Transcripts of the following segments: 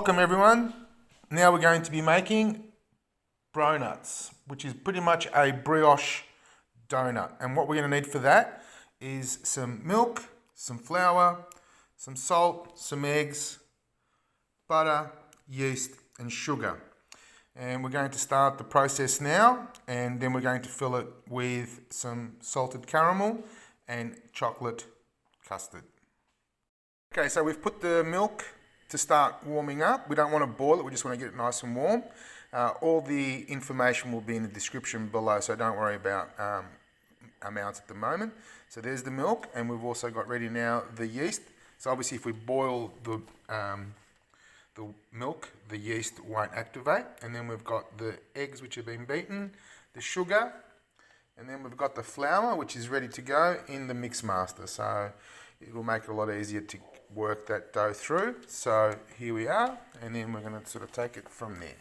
Welcome everyone. Now we're going to be making bronuts, which is pretty much a brioche donut. And what we're going to need for that is some milk, some flour, some salt, some eggs, butter, yeast and sugar. And we're going to start the process now, and then we're going to fill it with some salted caramel and chocolate custard. Okay, so we've put the milk to start warming up. We don't want to boil it, we just want to get it nice and warm. All the information will be in the description below, so don't worry about amounts at the moment. So there's the milk, and we've also got ready now the yeast. So obviously if we boil the milk, the yeast won't activate. And then we've got the eggs which have been beaten, the sugar, and then we've got the flour which is ready to go in the mix master. So it will make it a lot easier to work that dough through. So here we are, and then we're going to sort of take it from there.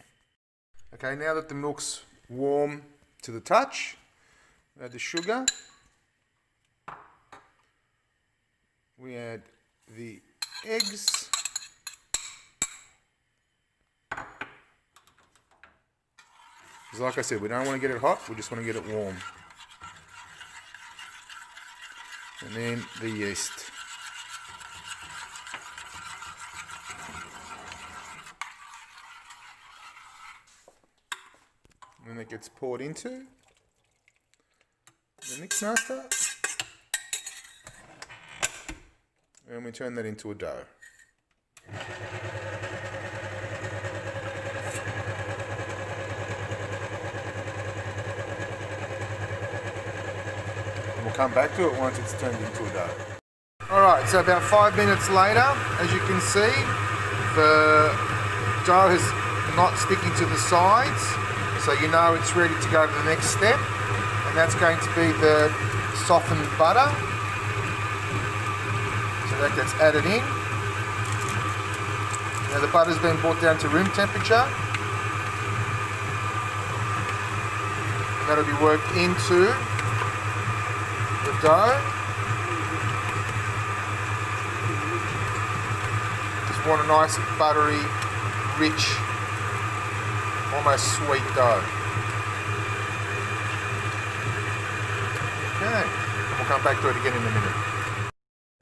Okay, now that the milk's warm to the touch, we add the sugar, we add the eggs, because like I said, we don't want to get it hot, we just want to get it warm. And then the yeast. And it gets poured into the mix master, and we turn that into a dough. And we'll come back to it once it's turned into a dough. Alright, so about 5 minutes later, as you can see, the dough is not sticking to the sides. So you know it's ready to go to the next step, and that's going to be the softened butter. So that gets added in. Now the butter's been brought down to room temperature. And that'll be worked into the dough. Just want a nice buttery, rich, almost sweet dough. Okay, and we'll come back to it again in a minute.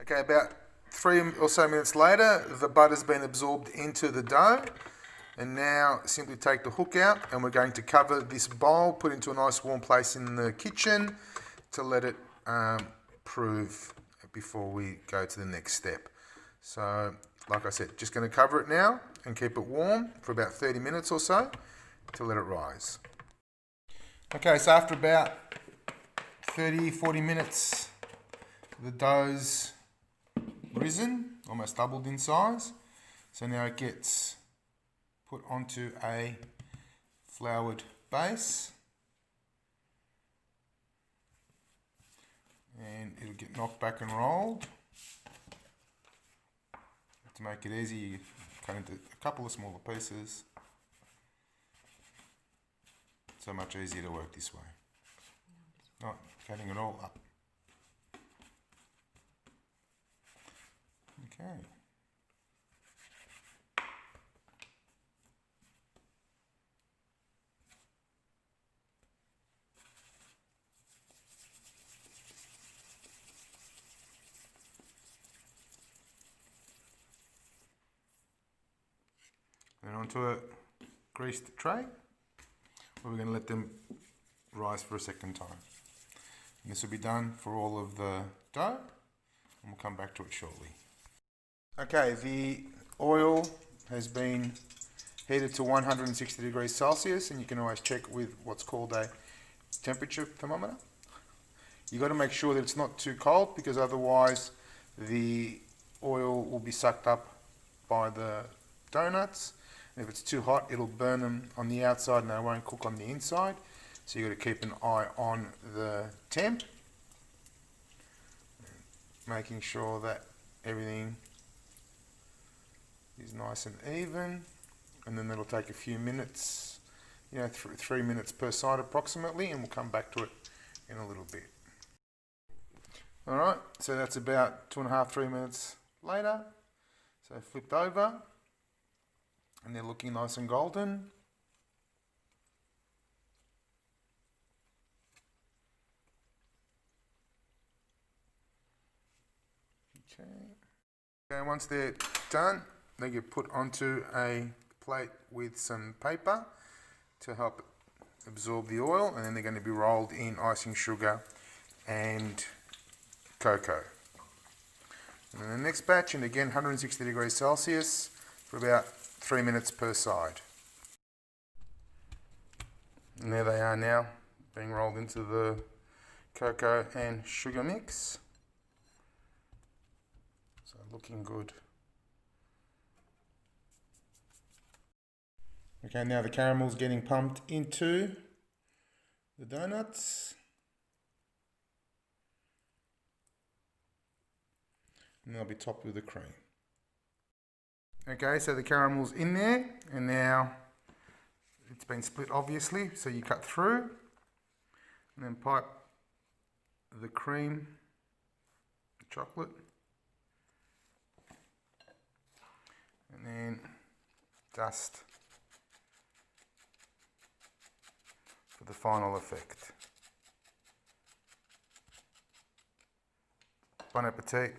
Okay, about 3 or so minutes later, the butter's been absorbed into the dough. And now simply take the hook out, and we're going to cover this bowl, put it into a nice warm place in the kitchen to let it prove before we go to the next step. So, like I said, just going to cover it now and keep it warm for about 30 minutes or so to let it rise. Okay, so after about 30-40 minutes, the dough's risen, almost doubled in size. So now it gets put onto a floured base, and it'll get knocked back and rolled. To make it easy, you cut into a couple of smaller pieces. So much easier to work this way. Not cutting it all up. Okay. And onto a greased tray. We're going to let them rise for a second time. And this will be done for all of the dough, and we'll come back to it shortly. Okay, the oil has been heated to 160 degrees Celsius, and you can always check with what's called a temperature thermometer. You've got to make sure that it's not too cold, because otherwise the oil will be sucked up by the donuts. If it's too hot, it'll burn them on the outside and they won't cook on the inside. So you've got to keep an eye on the temp, making sure that everything is nice and even. And then it'll take a few minutes, 3 minutes per side approximately, and we'll come back to it in a little bit. Alright, so that's about 2.5-3 minutes later. So flipped over. and they're looking nice and golden. Okay, once they're done, they get put onto a plate with some paper to help absorb the oil, and then they're going to be rolled in icing sugar and cocoa. And then the next batch, and again 160 degrees Celsius for about 3 minutes per side. And there they are now, being rolled into the cocoa and sugar mix. So looking good. Okay, now the caramel's getting pumped into the donuts. And they'll be topped with the cream. Okay, so the caramel's in there, and now it's been split obviously, so you cut through and then pipe the cream, the chocolate, and then dust for the final effect. Bon appetit.